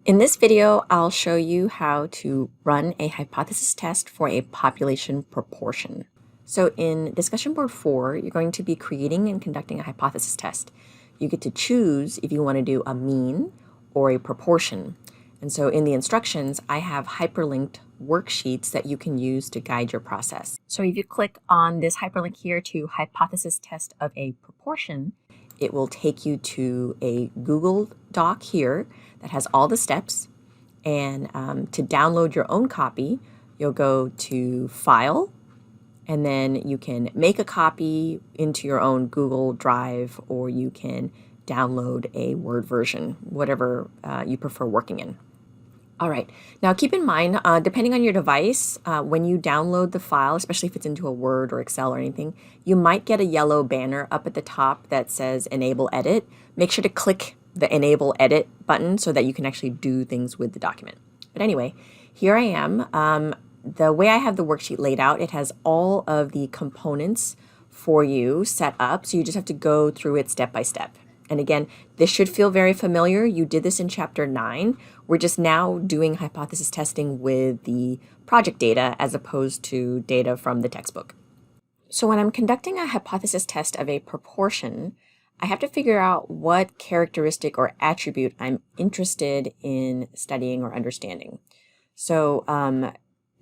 In this video, I'll show you how to run a hypothesis test for a population proportion. So in discussion board 4, you're going to be creating and conducting a hypothesis test. You get to choose if you want to do a mean or a proportion. And so in the instructions, I have hyperlinked worksheets that you can use to guide your process. So if you click on this hyperlink here to hypothesis test of a proportion, it will take you to a Google Doc here that has all the steps. And to download your own copy, you'll go to File, and then you can make a copy into your own Google Drive, or you can download a Word version, whatever you prefer working in. All right, now keep in mind, depending on your device, when you download the file, especially if it's into a Word or Excel or anything, you might get a yellow banner up at the top that says Enable Edit. Make sure to click the Enable Edit button so that you can actually do things with the document. But anyway, here I am. The way I have the worksheet laid out, it has all of the components for you set up, so you just have to go through it step by step. And again, this should feel very familiar. You did this in chapter 9. We're just now doing hypothesis testing with the project data as opposed to data from the textbook. So when I'm conducting a hypothesis test of a proportion, I have to figure out what characteristic or attribute I'm interested in studying or understanding. So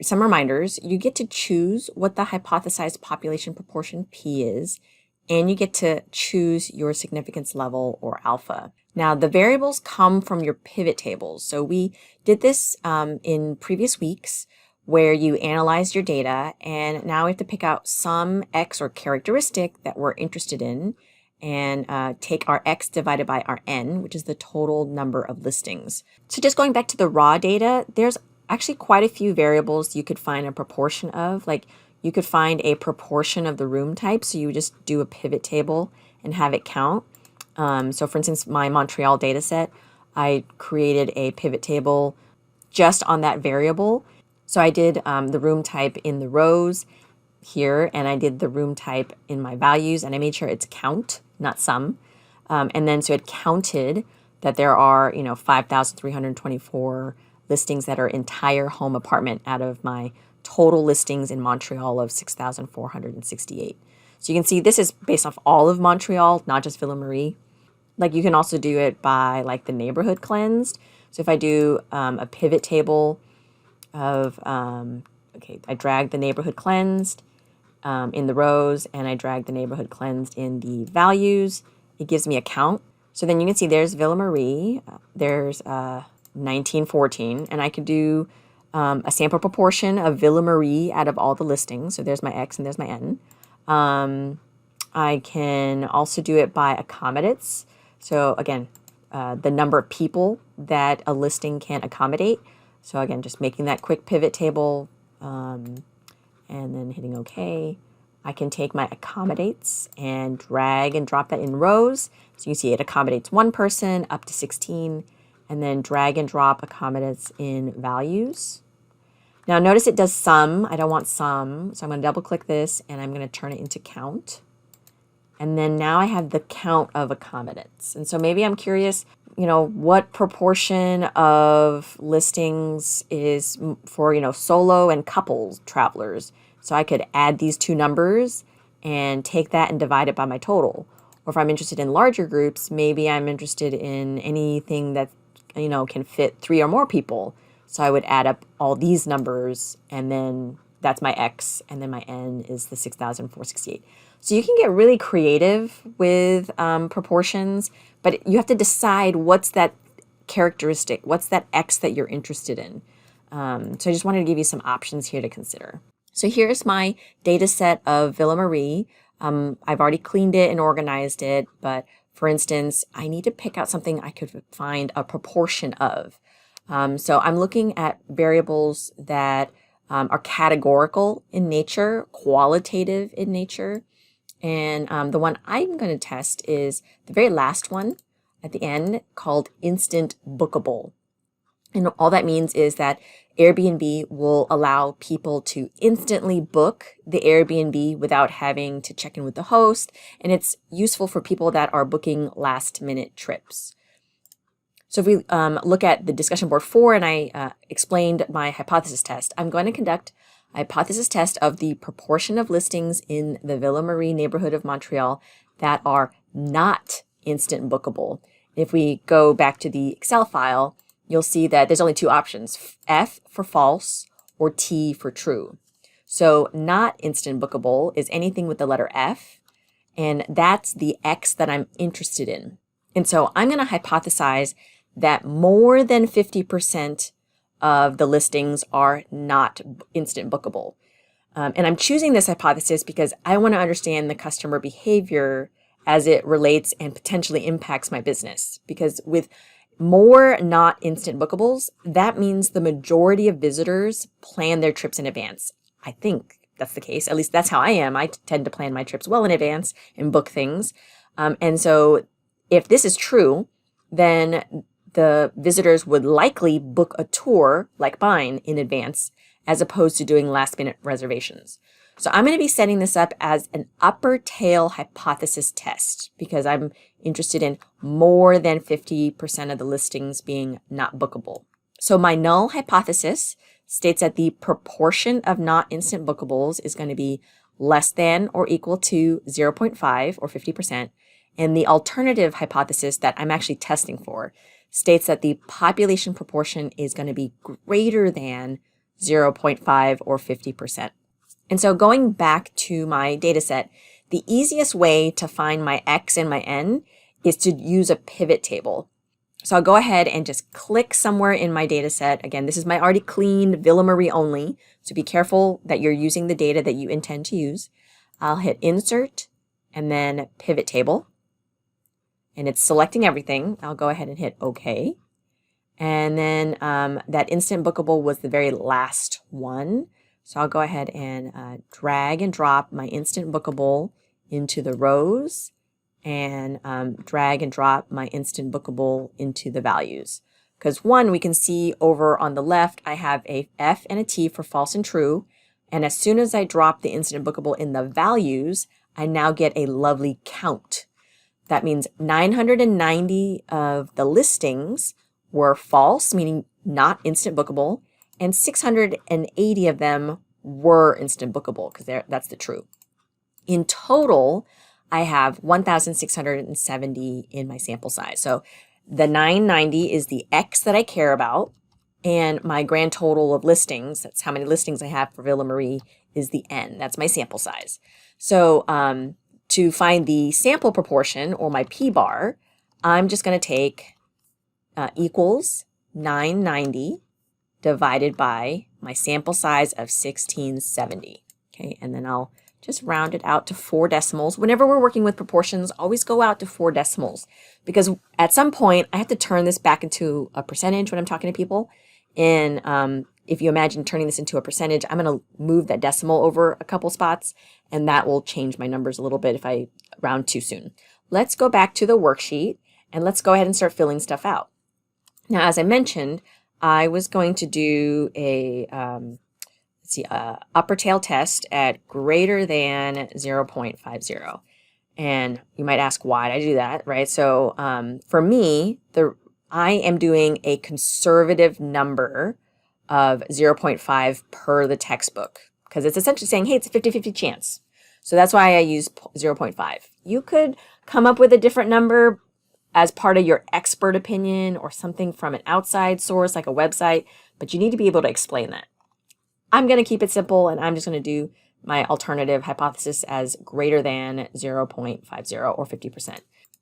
some reminders: you get to choose what the hypothesized population proportion P is, and you get to choose your significance level, or alpha. Now, the variables come from your pivot tables. So we did this in previous weeks where you analyzed your data, and now we have to pick out some X or characteristic that we're interested in and take our X divided by our N, which is the total number of listings. So just going back to the raw data, there's actually quite a few variables you could find a proportion of. Like, you could find a proportion of the room type, so you would just do a pivot table and have it count. So for instance, my Montreal data set, I created a pivot table just on that variable. So I did the room type in the rows here, and I did the room type in my values, and I made sure it's count, not sum. And then so it counted that there are, 5,324 listings that are entire home apartment out of my total listings in Montreal of 6,468. So you can see this is based off all of Montreal, not just Ville Marie. Like, you can also do it by like the neighborhood cleansed. So if I do a pivot table of, I drag the neighborhood cleansed in the rows, and I drag the neighborhood cleansed in the values, it gives me a count. So then you can see there's Ville Marie, there's 1914, and I could do a sample proportion of Ville Marie out of all the listings. So there's my X and there's my N. I can also do it by accommodates. So again, the number of people that a listing can accommodate. So again, just making that quick pivot table and then hitting OK. I can take my accommodates and drag and drop that in rows. So you see it accommodates one person up to 16, and then drag and drop accommodates in values. Now notice it does sum. I don't want sum, so I'm going to double click this and I'm going to turn it into count. And then now I have the count of accommodates. And so maybe I'm curious, what proportion of listings is for, solo and couples travelers. So I could add these two numbers and take that and divide it by my total. Or if I'm interested in larger groups, maybe I'm interested in anything that, can fit 3 or more people. So I would add up all these numbers, and then that's my X, and then my N is the 6,468. So you can get really creative with proportions, but you have to decide what's that characteristic, what's that X that you're interested in. So I just wanted to give you some options here to consider. So here's my data set of Ville Marie. I've already cleaned it and organized it, but for instance, I need to pick out something I could find a proportion of. So I'm looking at variables that are categorical in nature, qualitative in nature. And the one I'm going to test is the very last one at the end, called instant bookable. And all that means is that Airbnb will allow people to instantly book the Airbnb without having to check in with the host. And it's useful for people that are booking last minute trips. So if we look at the discussion board 4 and I explained my hypothesis test, I'm going to conduct a hypothesis test of the proportion of listings in the Ville Marie neighborhood of Montreal that are not instant bookable. If we go back to the Excel file, you'll see that there's only two options, F for false or T for true. So not instant bookable is anything with the letter F, and that's the X that I'm interested in. And so I'm going to hypothesize that more than 50% of the listings are not instant bookable. And I'm choosing this hypothesis because I want to understand the customer behavior as it relates and potentially impacts my business. Because with more not instant bookables, that means the majority of visitors plan their trips in advance. I think that's the case. At least that's how I am. I tend to plan my trips well in advance and book things. And so if this is true, then the visitors would likely book a tour like mine in advance as opposed to doing last minute reservations. So I'm going to be setting this up as an upper tail hypothesis test because I'm interested in more than 50% of the listings being not bookable. So my null hypothesis states that the proportion of not instant bookables is going to be less than or equal to 0.5 or 50%. And the alternative hypothesis that I'm actually testing for states that the population proportion is going to be greater than 0.5 or 50%. And so going back to my data set, the easiest way to find my X and my N is to use a pivot table. So I'll go ahead and just click somewhere in my data set. Again, this is my already cleaned Ville Marie only. So be careful that you're using the data that you intend to use. I'll hit Insert and then Pivot Table. And it's selecting everything. I'll go ahead and hit OK. And then that instant bookable was the very last one. So I'll go ahead and drag and drop my instant bookable into the rows and drag and drop my instant bookable into the values. Because one, we can see over on the left, I have a F and a T for false and true. And as soon as I drop the instant bookable in the values, I now get a lovely count. That means 990 of the listings were false, meaning not instant bookable, and 680 of them were instant bookable because that's the true. In total, I have 1,670 in my sample size. So the 990 is the X that I care about, and my grand total of listings, that's how many listings I have for Ville Marie, is the N. That's my sample size. So to find the sample proportion, or my p-bar, I'm just going to take equals 990 divided by my sample size of 1670. Okay, and then I'll just round it out to 4 decimals. Whenever we're working with proportions, always go out to 4 decimals because at some point I have to turn this back into a percentage when I'm talking to people. And if you imagine turning this into a percentage, I'm going to move that decimal over a couple spots, and that will change my numbers a little bit if I round too soon. Let's go back to the worksheet and let's go ahead and start filling stuff out. Now, as I mentioned, I was going to do a upper tail test at greater than 0.50. And you might ask, why did I do that, right? So for me, I am doing a conservative number of 0.5 per the textbook because it's essentially saying, hey, it's a 50-50 chance. So that's why I use 0.5. You could come up with a different number as part of your expert opinion or something from an outside source like a website, but you need to be able to explain that. I'm going to keep it simple, and I'm just going to do my alternative hypothesis as greater than 0.50 or 50%.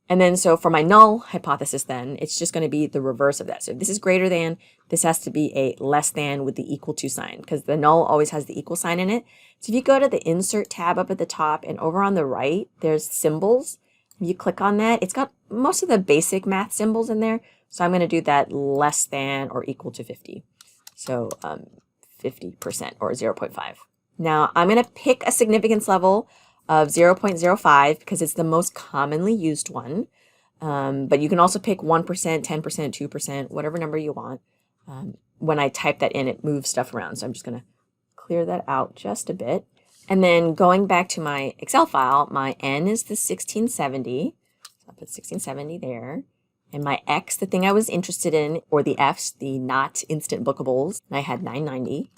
And then so for my null hypothesis then, it's just going to be the reverse of that. So if this is greater than, this has to be a less than with the equal to sign because the null always has the equal sign in it. So if you go to the Insert tab up at the top and over on the right, there's symbols. If you click on that, it's got most of the basic math symbols in there. So I'm going to do that less than or equal to 50. So 50% or 0.5. Now I'm going to pick a significance level of 0.05 because it's the most commonly used one. But you can also pick 1%, 10%, 2%, whatever number you want. When I type that in, it moves stuff around. So I'm just going to clear that out just a bit. And then going back to my Excel file, my N is the 1670. So I'll put 1670 there. And my X, the thing I was interested in, or the F's, the not instant bookables, I had 990.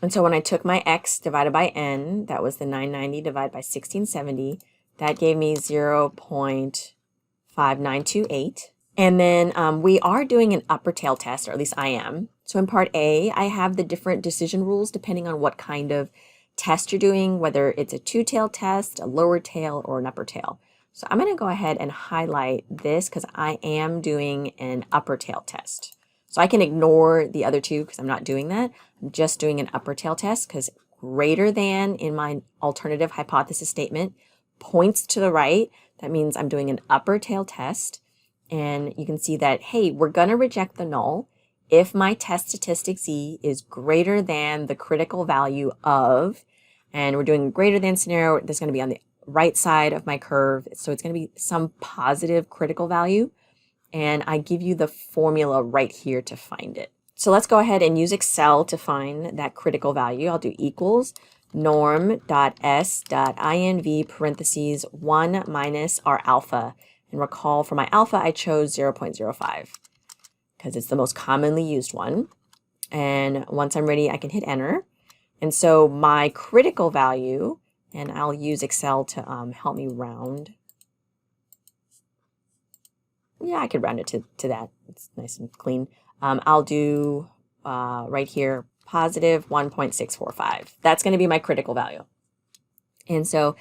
And so when I took my X divided by N, that was the 990 divided by 1670, that gave me 0.5928. And then we are doing an upper tail test, or at least I am. So in part A, I have the different decision rules depending on what kind of test you're doing, whether it's a two-tail test, a lower tail, or an upper tail. So I'm going to go ahead and highlight this because I am doing an upper tail test. So I can ignore the other two because I'm not doing that. I'm just doing an upper tail test because greater than in my alternative hypothesis statement points to the right. That means I'm doing an upper tail test. And you can see that, hey, we're going to reject the null if my test statistic Z is greater than the critical value of, and we're doing a greater than scenario, that's going to be on the right side of my curve. So it's going to be some positive critical value. And I give you the formula right here to find it. So let's go ahead and use Excel to find that critical value. I'll do equals norm.s.inv parentheses 1 minus our alpha. And recall for my alpha, I chose 0.05 because it's the most commonly used one. And once I'm ready, I can hit enter. And so my critical value, and I'll use Excel to help me round. Yeah, I could round it to that. It's nice and clean. I'll do right here, positive 1.645. That's going to be my critical value. And so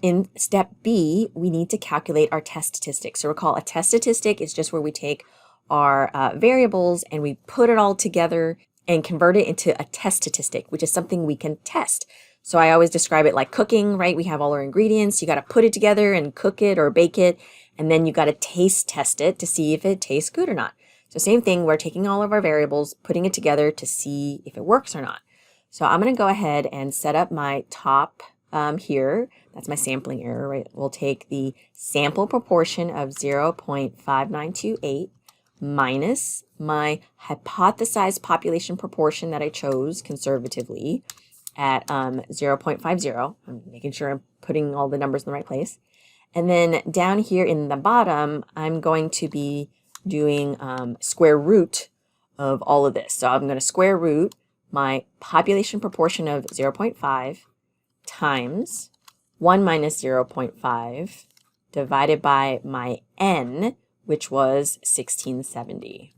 in step B, we need to calculate our test statistic. So recall, a test statistic is just where we take our variables and we put it all together and convert it into a test statistic, which is something we can test. So I always describe it like cooking, right? We have all our ingredients. You got to put it together and cook it or bake it. And then you got to taste test it to see if it tastes good or not. So same thing, we're taking all of our variables, putting it together to see if it works or not. So I'm going to go ahead and set up my top here. That's my sampling error, right? We'll take the sample proportion of 0.5928 minus my hypothesized population proportion that I chose conservatively at 0.50. I'm making sure I'm putting all the numbers in the right place. And then down here in the bottom, I'm going to be doing square root of all of this. So I'm going to square root my population proportion of 0.5 times 1 minus 0.5 divided by my n, which was 1670.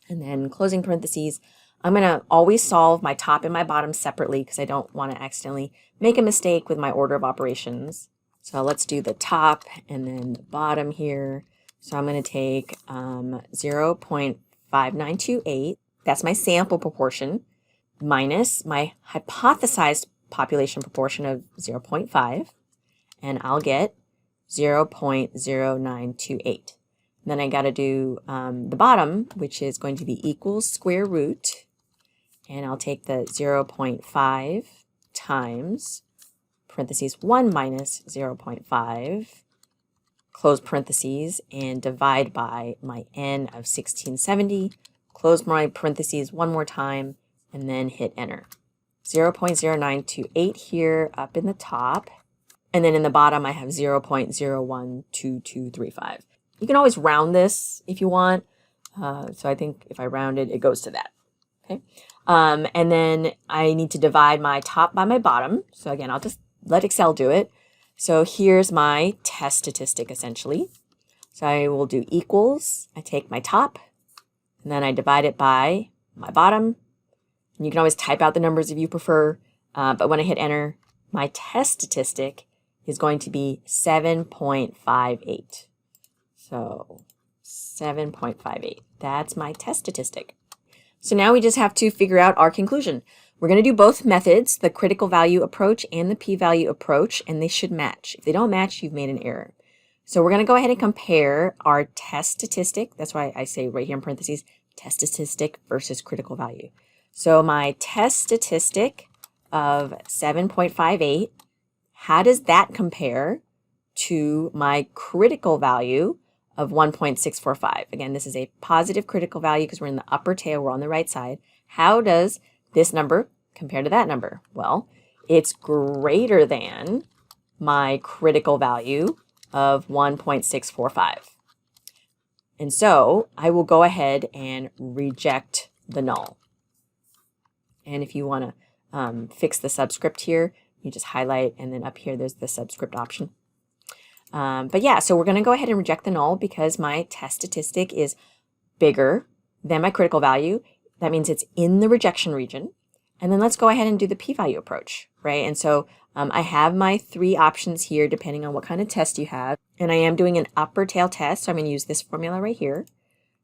And then closing parentheses, I'm going to always solve my top and my bottom separately because I don't want to accidentally make a mistake with my order of operations. So let's do the top and then the bottom here. So I'm going to take 0.5928, that's my sample proportion, minus my hypothesized population proportion of 0.5, and I'll get 0.0928. Then I got to do the bottom, which is going to be equals square root, and I'll take the 0.5 times parentheses 1 minus 0.5, close parentheses, and divide by my n of 1670, close my parentheses one more time, and then hit enter. 0.0928 here up in the top, and then in the bottom I have 0.012235. You can always round this if you want, so I think if I round it, it goes to that. Okay, and then I need to divide my top by my bottom, so again, I'll just let Excel do it. So here's my test statistic essentially. So I will do equals, I take my top, and then I divide it by my bottom. And you can always type out the numbers if you prefer, but when I hit enter, my test statistic is going to be 7.58. So 7.58, that's my test statistic. So now we just have to figure out our conclusion. We're going to do both methods, the critical value approach and the p-value approach, and they should match. If they don't match, you've made an error. So we're going to go ahead and compare our test statistic. That's why I say right here in parentheses, test statistic versus critical value. So my test statistic of 7.58, how does that compare to my critical value of 1.645? Again, this is a positive critical value because we're in the upper tail, we're on the right side. How does this number compare to that number? Well, it's greater than my critical value of 1.645. And so I will go ahead and reject the null. And if you want to fix the subscript here, you just highlight, and then up here there's the subscript option. But yeah, so we're going to go ahead and reject the null because my test statistic is bigger than my critical value. That means it's in the rejection region. And then let's go ahead and do the p-value approach, right? And so I have my 3 options here depending on what kind of test you have. And I am doing an upper tail test, so I'm going to use this formula right here.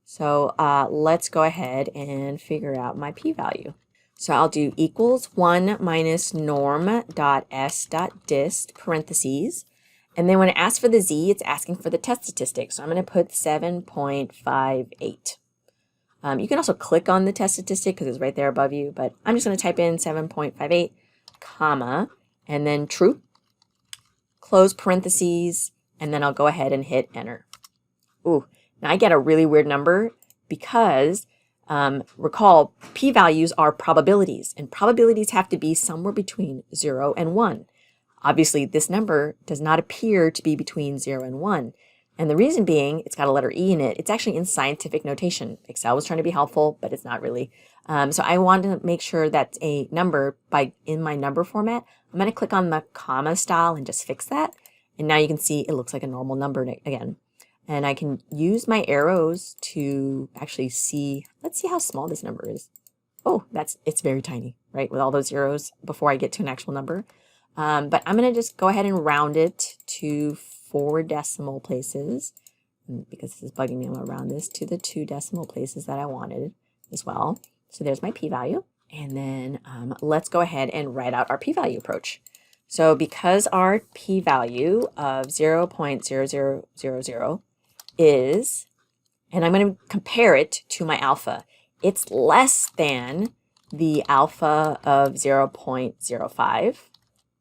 So let's go ahead and figure out my p-value. So I'll do equals 1 minus norm.s.dist parentheses. And then when it asks for the z, it's asking for the test statistic. So I'm going to put 7.58. You can also click on the test statistic because it's right there above you, but I'm just going to type in 7.58, comma, and then true, close parentheses, and then I'll go ahead and hit enter. Ooh, now I get a really weird number because recall, p-values are probabilities, and probabilities have to be somewhere between 0 and 1. Obviously, this number does not appear to be between 0 and 1. And the reason being, it's got a letter E in it. It's actually in scientific notation. Excel was trying to be helpful, but it's not really. So I want to make sure that's a number in my number format. I'm going to click on the comma style and just fix that. And now you can see it looks like a normal number again. And I can use my arrows to actually see, let's see how small this number is. Oh, it's very tiny, right? With all those zeros before I get to an actual number. But I'm going to just go ahead and round it to 4 decimal places, because this is bugging me. I'm going to round this to the 2 decimal places that I wanted as well. So there's my p-value. And then let's go ahead and write out our p-value approach. So because our p-value of 0.0000 is, and I'm going to compare it to my alpha, it's less than the alpha of 0.05,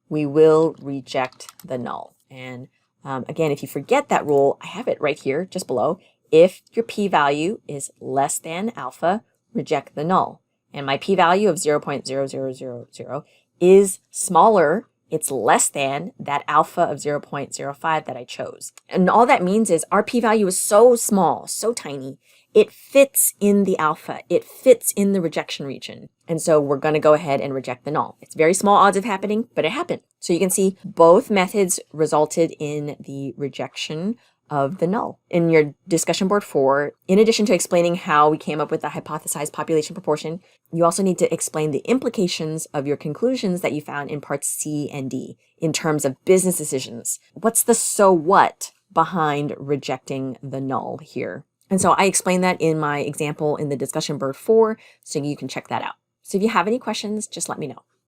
we will reject the null. And again, if you forget that rule, I have it right here, just below. If your p-value is less than alpha, reject the null. And my p-value of 0.0000 is smaller. It's less than that alpha of 0.05 that I chose. And all that means is our p-value is so small, so tiny, it fits in the alpha. It fits in the rejection region. And so we're going to go ahead and reject the null. It's very small odds of happening, but it happened. So you can see both methods resulted in the rejection of the null. In your discussion board 4, in addition to explaining how we came up with the hypothesized population proportion, you also need to explain the implications of your conclusions that you found in parts C and D in terms of business decisions. What's the so what behind rejecting the null here? And so I explained that in my example in the discussion board 4, so you can check that out. So if you have any questions, just let me know.